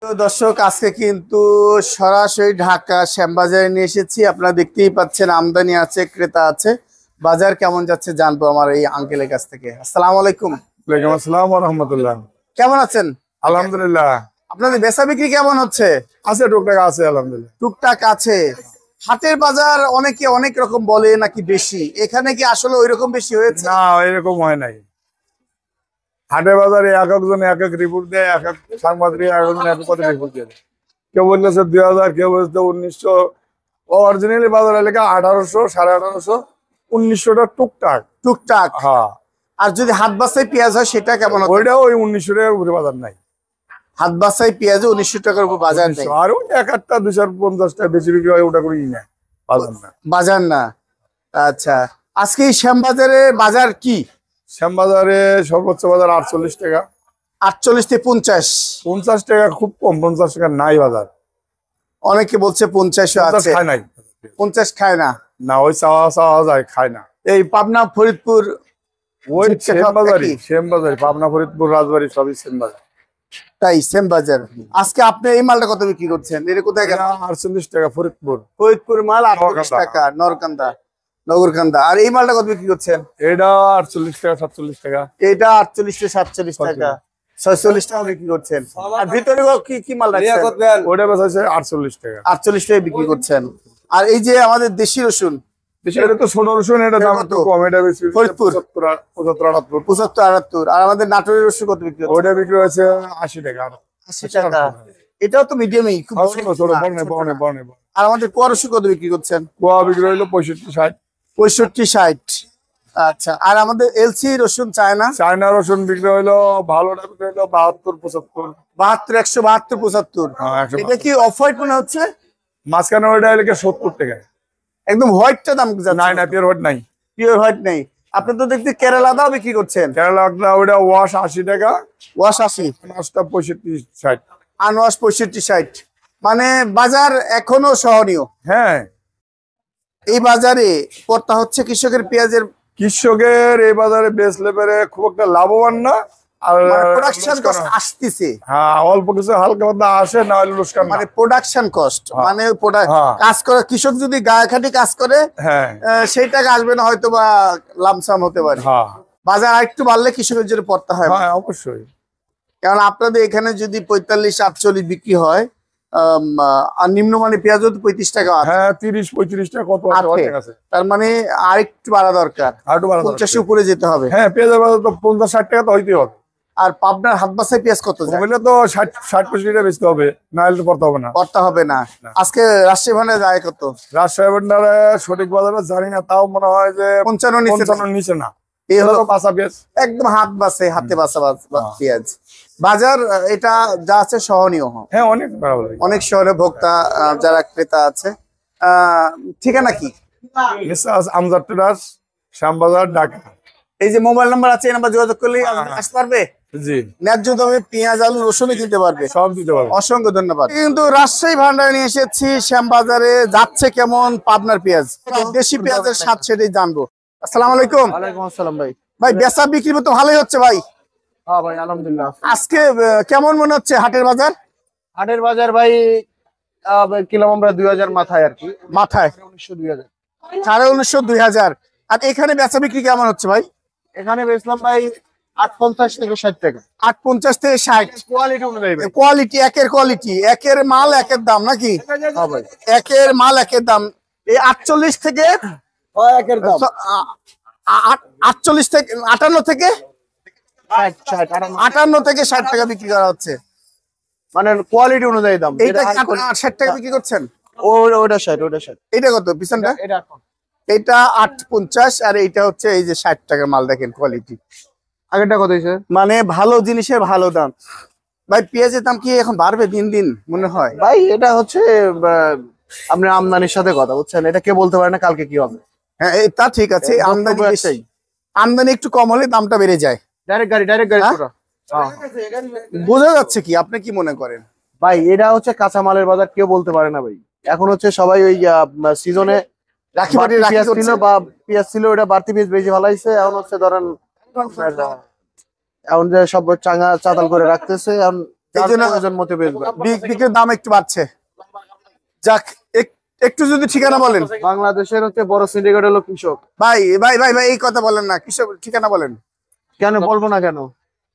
তো দর্শক আজকে কিন্তু সরাসরি ঢাকা শ্যামবাজারে নিয়ে এসেছি। আপনারা দেখতেই পাচ্ছেন আমদানি আছে, ক্রেতা আছে। বাজার কেমন যাচ্ছে জানবো আমার এই আঙ্কেলের কাছ থেকে। আসসালামু আলাইকুম। ওয়ালাইকুম আসসালাম ওয়া রাহমাতুল্লাহ। কেমন আছেন? আলহামদুলিল্লাহ। আপনাদের বেচা বিক্রি কেমন হচ্ছে? আছে, টুকটাক আছে আলহামদুলিল্লাহ। টুকটাক আছে। হাটের বাজার অনেকে অনেক রকম বলে নাকি বেশি, এখানে কি আসলে ওই রকম বেশি হয়েছে? না, এরকম হয় নাই। হাটের বাজারে এক একজন এক এক রিপোর্ট দেয়, এক এক সাংবাদিক এক একজন এক এক কথা রিপোর্ট দেয়। কেউ বলতেছে 2000, কেউ বলছে 1900। অরিজিনালি বাজার এলাকা 1800, 1850, 1900টা টুকটাক টুকটাক। হ্যাঁ। আর যদি হাত বাসাই পেঁয়াজ হয় সেটা কেমন হবে? ওইটা ওই 1900 টাকার উপরে বাজার নাই। হাত বাসাই পেঁয়াজে 1900 টাকার উপর বাজার নেই। আর ওই এক একটা 250টা বেশি বিক্রি হয়, ওটা করেই না, বাজার না। বাজার না। আচ্ছা, আজকে এই শ্যামবাজারে বাজার কি? শ্যামবাজারে সর্বোচ্চ বাজার 48 টাকা। 48 থেকে 50। 50 টাকা খুব কম, 50 টাকা নাই বাজার। অনেকে বলছে 50 আছে। খায় নাই, 50 খায় না। না ওই চাওয়া চাওয়া যায়, খায় না। এই পাবনা, ফরিদপুর, ওই জিটকা সেম সব বাজারই, একই? সেম বাজারই, পাবনা, ফরিদপুর, রাজবাড়ী সবই সেম বাজার। তাই সেম বাজার। আজকে আপনি এই মালটা কত বিক্রি করছেন? এটা কোথায় গেল? 48 টাকা ফরিদপুর। ফরিদপুর মাল 48 নগরকান্দা। টাকা, নগরকান্দা। আর এই মালটা কত বিক্রি করছেন? এটা 48 টাকা, 47 টাকা। এটা 48 থেকে 47 টাকা, 46 টাকা বিক্রি করছেন। আর ভিতরে কি কি মাল রাখছেন? ওটা বেচা হচ্ছে 48 টাকা। 48 টাকা বিক্রি করছেন। আর এই যে আমাদের দেশি রসুন, এটা তো ছোট রসুন, এটা দাম কত? একটু কম। এটা বেশি ফরিদপুর 75, 78। 75, 78। আর আমাদের নাটোরের রসুন কত বিক্রি হচ্ছে? ওটা বিক্রি হয়েছে 80 টাকা। 80 টাকা। এটাও তো মিডিয়ামই, খুব বড় ছোট ছোট, না, বর্ণে ছোট বর্ণে না। বর্ণে। আর আমাদের কোয়া রসুন কত বিক্রি করছেন? কোয়া বিক্রি হইলো 65, 60। 65, 60। আচ্ছা, আর আমাদের এলসি রসুন চায়না চায়না রসুন বিক্রি হইলো ভালোটা বিক্রি হইলো 72, 75। 72, 172, 75। হ্যাঁ, 172। এটা কি অফ হোয়াইট মনে হচ্ছে? মাঝখানে ওইটা হইলো 70 টাকা। একদম হোয়াইটটা দাম নাই না, পিওর হোয়াইট নাই। পিওর হোয়াইট নেই। আপনি তো দেখতে কেরালা দাও বিক্রি করছেন। কেরালা ওইটা ওয়াশ 80 টাকা, ওয়াশ 80, মাছটা 65, 60। আনওয়াশ 65, 60। মানে বাজার এখনো সহনীয়। হ্যাঁ, এই বাজারে পড়তা হচ্ছে কৃষকের পেঁয়াজের কৃষকের এই বাজারে বেচলে পেরে খুব একটা লাভবান না। আর প্রোডাকশন কস্ট আসতেছে। হ্যাঁ, অল্প কিছু হালকা পাতলা আসে, না হলে লোকসান। মানে প্রোডাকশন কস্ট, মানে হ্যাঁ। কাজ করে কৃষক যদি গায়ে খাটি কাজ করে, হ্যাঁ সেই টাকা আসবে না, হয়তো বা লামসাম হতে পারে। হ্যাঁ বাজার আরেকটু বাড়লে কৃষকের জন্য পড়তে হয়। হ্যাঁ, অবশ্যই। কারণ আপনাদের এখানে যদি 45, 48 বিক্রি হয়, আর নিম্নমানের পেঁয়াজও তো 35 টাকা আছে। হ্যাঁ, 30, 35 টাকা কত আছে, অনেক আছে। তার মানে আরেকটু বাড়া দরকার, আরেকটু বাড়া দরকার। 50 উপরে যেতে হবে। হ্যাঁ, পেঁয়াজের বাজার তো 50, 60 টাকা তো হইতেই হবে। আর পাবনার হাত বাসায় পেঁয়াজ কত যায়? বললে তো 60, 65 টাকা বেচতে হবে, না হলে তো পড়তে হবে না। পড়তে হবে না। আজকে রাজশাহী ভান্ডারে যায় কত? রাজশাহী ভান্ডারে সঠিক বাজারে জানি না, তাও মনে হয় যে 55 নিচে না। এই হলো বাসা পেঁয়াজ, একদম হাতে বাসা পেঁয়াজ বাজার। এটা যা আছে সহনীয়। হ্যাঁ, অনেক বাড়াবাড়ি। অনেক শহরে ভোক্তা যারা ক্রেতা আছে। ঠিকানা কি? আমজাদ ট্রেডার্স, শ্যামবাজার, ঢাকা। এই যে মোবাইল নাম্বার আছে, এই নাম্বার যোগাযোগ করলে আসতে পারবে। জি, ন্যায্য দামে পেঁয়াজ, আলু, রসুন কিনতে পারবে। সব দিতে পারবো। অসংখ্য ধন্যবাদ। কিন্তু রাজশাহী ভান্ডারে নিয়ে এসেছি শ্যামবাজারে। যাচ্ছে কেমন পাবনার পেঁয়াজ, দেশি পেঁয়াজের স্বাদ সেটাই জানবো। আসসালামু আলাইকুম। ওয়ালাইকুম আসসালাম ভাই। ভাই বেচা বিক্রি তো ভালোই হচ্ছে ভাই। হ্যাঁ ভাই, আলহামদুলিল্লাহ। আজকে কেমন মনে হচ্ছে হাটের বাজার? হাটের বাজার ভাই কিলাম আমরা 2000 মাথায় আর কি, মাথায় 1900, 2000। 1950, 2000। আর এখানে বেচা বিক্রি কেমন হচ্ছে ভাই? এখানে বেচলাম ভাই 850 থেকে 60 টাকা। 850 থেকে 60। কোয়ালিটি অনুযায়ী ভাই। কোয়ালিটি, একের মাল একের দাম নাকি? হ্যাঁ ভাই, একের মাল একের দাম। এই 48 থেকে একের দাম 48 থেকে 58 থেকে 60, 58 থেকে 60 টাকা বিক্রি করা হচ্ছে। মানে কোয়ালিটি অনুযায়ী দাম। এইটা 60 টাকা বিক্রি করছেন? ওটা 60। এটা কত পিছনটা? এটা এটা 850। আর এইটা হচ্ছে এই যে 60 টাকার মাল, দেখেন কোয়ালিটি। আগেরটা কত হয়েছে? মানে ভালো জিনিসের ভালো দাম। ভাই পেঁয়াজের দাম কি এখন বাড়বে দিন দিন মনে হয়? ভাই এটা হচ্ছে আপনার আমদানির সাথে কথা, বুঝছেন? এটা কে বলতে পারে না কালকে কি হবে। হ্যাঁ, তা ঠিক আছে। আমদানি বক্তব্য বেশি, আমদানি একটু কম হলে দামটা বেড়ে যায়। ডাইরেক্ট গাড়ি হ্যাঁ? পুরো। হ্যাঁ। বোঝা যাচ্ছে কি, আপনি কি মনে করেন? ভাই এটা হচ্ছে কাঁচামালের বাজার, কেউ বলতে পারে না ভাই। এখন হচ্ছে সবাই ওই সিজনে রাখি বাড়তি রাখি পেঁয়াজ ছিল করছে। বা পেঁয়াজ ছিল, ওটা বাড়তি পেঁয়াজ বেশি ভালাইছে। এখন হচ্ছে ধরেন এখন যে সব চাঙা চাতাল করে রাখতেছে, এখন এই জন্য প্রয়োজন মতো বেচবেন। বিক্রির দাম একটু বাড়ছে। যাক, একটু যদি ঠিকানা বলেন। বাংলাদেশের হচ্ছে বড় সিন্ডিকেট হলো কৃষক। ভাই ভাই ভাই ভাই এই কথা বলেন না, কৃষক ঠিকানা বলেন। কেন বলবো না কেন?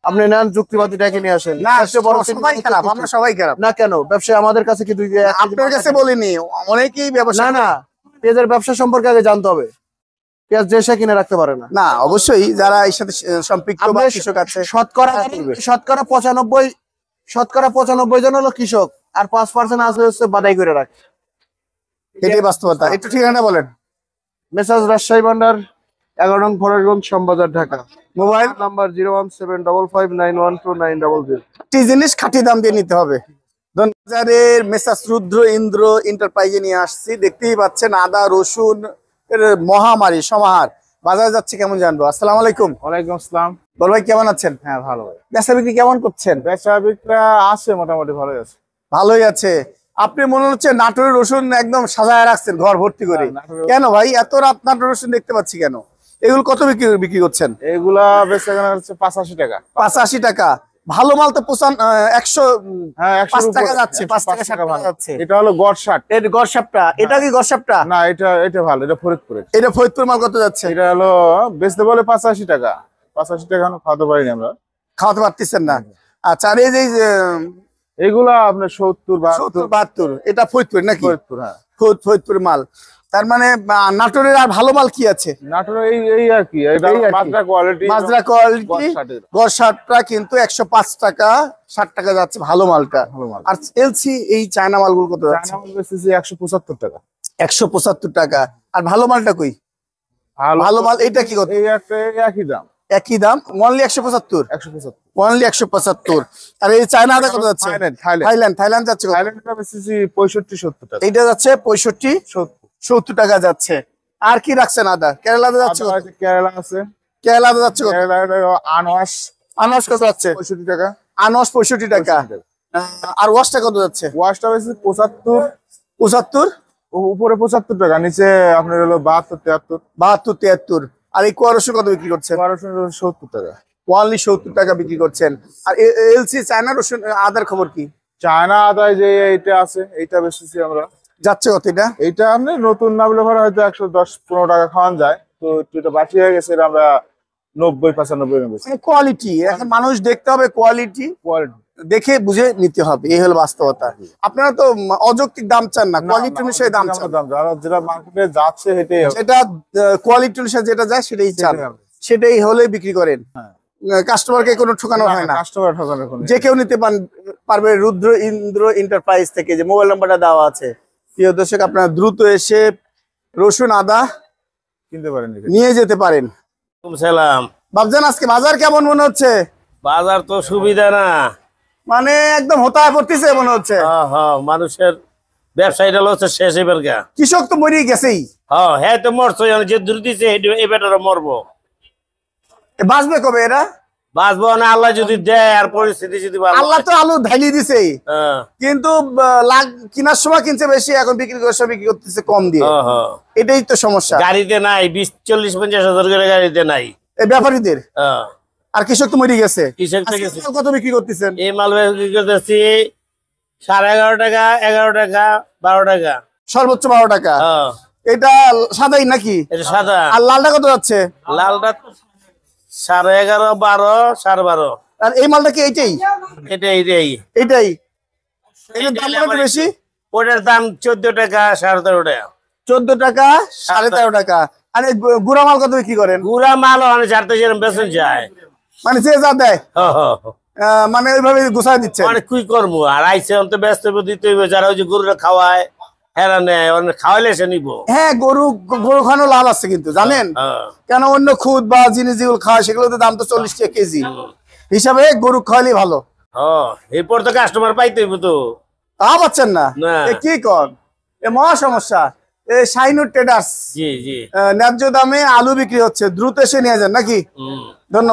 আপনি নেন যুক্তিবাদী ডেকে নিয়ে আসেন। না, সবচেয়ে বড় সবাই খারাপ, আমরা সবাই খারাপ। না কেন? ব্যবসায় আমাদের কাছে কি আপনার কাছে বলিনি, অনেকেই ব্যবসা। না না, পেঁয়াজের ব্যবসা সম্পর্কে আগে জানতে হবে। পেঁয়াজ যে সে কিনে রাখতে পারে না। না, অবশ্যই যারা এর সাথে সম্পৃক্ত বা আপনার কৃষক আছে। শতকরা 95 জন হলো কৃষক, আর 5% আছে হচ্ছে বাদাই করে রাখে। এটাই বাস্তবতা। একটু ঠিকানা বলেন। মেসাজ রাজশাহী ভান্ডার, 11 নং ফরাসগঞ্জ, শ্যামবাজার, ঢাকা। Mobile number 01755912900। একটি জিনিস খাঁটি দাম দিয়ে নিতে হবে। বাজারের মেসাস রুদ্র ইন্দ্র এন্টারপ্রাইজে নিয়ে আসছি। দেখতেই পাচ্ছেন আদা রসুন এর মহামারী সমাহার। বাজারে যাচ্ছে কেমন জানবো। আসসালামু আলাইকুম। ওয়ালাইকুম আসসালাম। বল ভাই, কেমন আছেন? হ্যাঁ, ভালো। বেচা বিক্রি কেমন করছেন? বেচা বিক্রি আছে, মোটামুটি ভালোই আছে। ভালোই আছে। আপনি মনে হচ্ছে নাটোরের রসুন একদম সাজায় রাখছেন ঘর ভর্তি করে। নাটোরের- কেন ভাই এত রাত নাটোর রসুন দেখতে পাচ্ছি কেন? এগুলো কত বিক্রি করছেন? এগুলা বেচা কেনা হচ্ছে 85 টাকা। 85 টাকা। ভালো মাল তো 100 হ্যাঁ, 100 5 উপরে। টাকা যাচ্ছে, 5 টাকা 60 টাকা ভালো। যাচ্ছে। এটা হলো গড় 60। এর গড়সাপটা, এটা কি গড়সাপটা? না, এটা ভালো, এটা ফরিদপুরের। এটা ফরিদপুর মাল কত যাচ্ছে? এটা হলো বেচতে বলে 85 টাকা। 85 টাকা এখনো খাওয়াতে পারিনি আমরা। খাওয়াতে পারতেছেন না। আচ্ছা, আর এই যে এগুলা আপনার 70 70 72 এটা ফরিদপুর নাকি? ফরিদপুর, হ্যাঁ। ফরিদপুর মাল। তার মানে নাটোরের আর ভালো মাল কি আছে? নাটোরে এই আর কি, এটা এই আর কি। মাজরা কোয়ালিটি। মাজরা কোয়ালিটি গড় 60টা, কিন্তু 105 টাকা 60 টাকা যাচ্ছে ভালো মালটা। ভালো মাল। আর এলসি এই চায়না মালগুলো কত যাচ্ছে? চায়না মাল বেচতেছি 175 টাকা। 175 টাকা। আর ভালো মালটা কই? ভালো মাল এটা কি কত? এই একটা একই দাম, একই দাম, অনলি 175। 175। অনলি 175। আর এই চায়না আদা কত যাচ্ছে? থাইল্যান্ড যাচ্ছে কত? থাইল্যান্ডটা বেচতেছি 65-70 টাকা। এইটা যাচ্ছে 65-70 টাকা যাচ্ছে। আর কি রাখছেন আদা? কেরালা আদা যাচ্ছে কত? কেরালা আছে, কেরালা আদা যাচ্ছে কত? কেরালা আনাস আনাস কত যাচ্ছে? 65 টাকা। আনাস 65 টাকা। আর ওয়াশটা কত যাচ্ছে? ওয়াশটা বেশি 75, 75, উপরে 75 টাকা, নিচে আপনার হলো 72, 73। 72, 73। আর এই কুয়া রসুন কত বিক্রি করছেন? 70 টাকা। অনলি 70 টাকা বিক্রি করছেন। আর এলসি চায়না রসুন আদার খবর কি? চায়না আদায় যে এইটা আছে, এইটা বেচতেছি আমরা। যাচ্ছে কত এটা? এইটা আপনি নতুন না বলে হয়তো 110-15 টাকা খাওয়ান যায়, তো এটা বাকি হয়ে গেছে, এটা আমরা 90-95 বেচি। কোয়ালিটি, এখন মানুষ দেখতে হবে কোয়ালিটি, দেখে বুঝে নিতে হবে, এই হলো বাস্তবতা। আপনারা তো অযৌক্তিক দাম চান না, কোয়ালিটি অনুসারে দাম চান। যেটা মার্কেটে যাচ্ছে সেটাই হবে। যেটা কোয়ালিটি অনুসারে যেটা যায় সেটাই চান, সেটাই হবে। সেটাই হলেই বিক্রি করেন। হ্যাঁ। কাস্টমারকে কোনো ঠকানো হয় না। কাস্টমার ঠকানোর কোনো যে কেউ নিতে পারবে রুদ্র ইন্দ্র এন্টারপ্রাইজ থেকে, যে মোবাইল নাম্বারটা দেওয়া আছে। প্রিয় দর্শক, আপনারা দ্রুত এসে রসুন আদা কিনতে পারেন। নিয়ে যেতে পারেন। সালাম। বাবজান, আজকে বাজার কেমন মনে হচ্ছে? বাজার তো সুবিধা না, মানে একদম হতায় পড়তেছে মনে হচ্ছে। মানুষের ব্যবসায়ীটা হচ্ছে শেষ এবার গা। কৃষক তো মরেই গেছেই। হ্যাঁ তো মরছো, যে দূর দিছে এবার মরবো। বাঁচবে কবে এরা? বাঁচবো না আল্লাহ যদি দেয়, আর পরিস্থিতি যদি ভালো আল্লাহ তো আলু ঢালি দিছে, হ্যাঁ। কিন্তু কেনার সময় কিনছে বেশি, এখন বিক্রি করার সময় বিক্রি করতেছে কম দিয়ে। এটাই তো সমস্যা। গাড়িতে নাই 20-40-50 হাজার করে গাড়িতে নাই এই ব্যাপারীদের। আর কৃষক তো মরে গেছে। কৃষক থেকে আজকে মাল কত বিক্রি করতেছেন? এই মাল বিক্রি করতেছি 11.5 টাকা, 11 টাকা, 12 টাকা, সর্বোচ্চ 12 টাকা। এটা সাদাই নাকি? এটা সাদা। আর লালটা কত যাচ্ছে? লালটা 11.5, 12, 12.5। আর এই মালটা কি এইটাই? এটাই এটাই। এটার দাম একটু বেশি। ওটার দাম 14 টাকা, 13.5 টাকা। 14 টাকা, 13.5 টাকা। আর এই গুড়া মাল কত বিক্রি করেন? গুড়া মাল অনেক চারটে যেরকম বেতন যায়, মানে যে যা দেয়, মানে ওইভাবে গুছাই দিচ্ছে। অনেক কুই করবো। আর আইসে অন্ত ব্যস্ত দিতে হইবে, যারা ওই যে গরুরা খাওয়ায় হেরা নেয়, অনেক খাওয়াইলে সে নিবো। হ্যাঁ, গরু খাওয়ানো লাভ আছে কিন্তু, জানেন কেন? অন্য খুদ বা জিনিস যেগুলো খাওয়ায় সেগুলোতে দাম তো 40 টাকা কেজি হিসাবে, গরু খাওয়ালেই ভালো। এরপর তো কাস্টমার পাইতে হইব তো। তা পাচ্ছেন না, কি কর? এ মহা সমস্যা। এই শাইনুর ট্রেডার্স, জি জি, ন্যায্য দামে আলু বিক্রি হচ্ছে, দ্রুত এসে নিয়ে যান নাকি? ধন্যবাদ।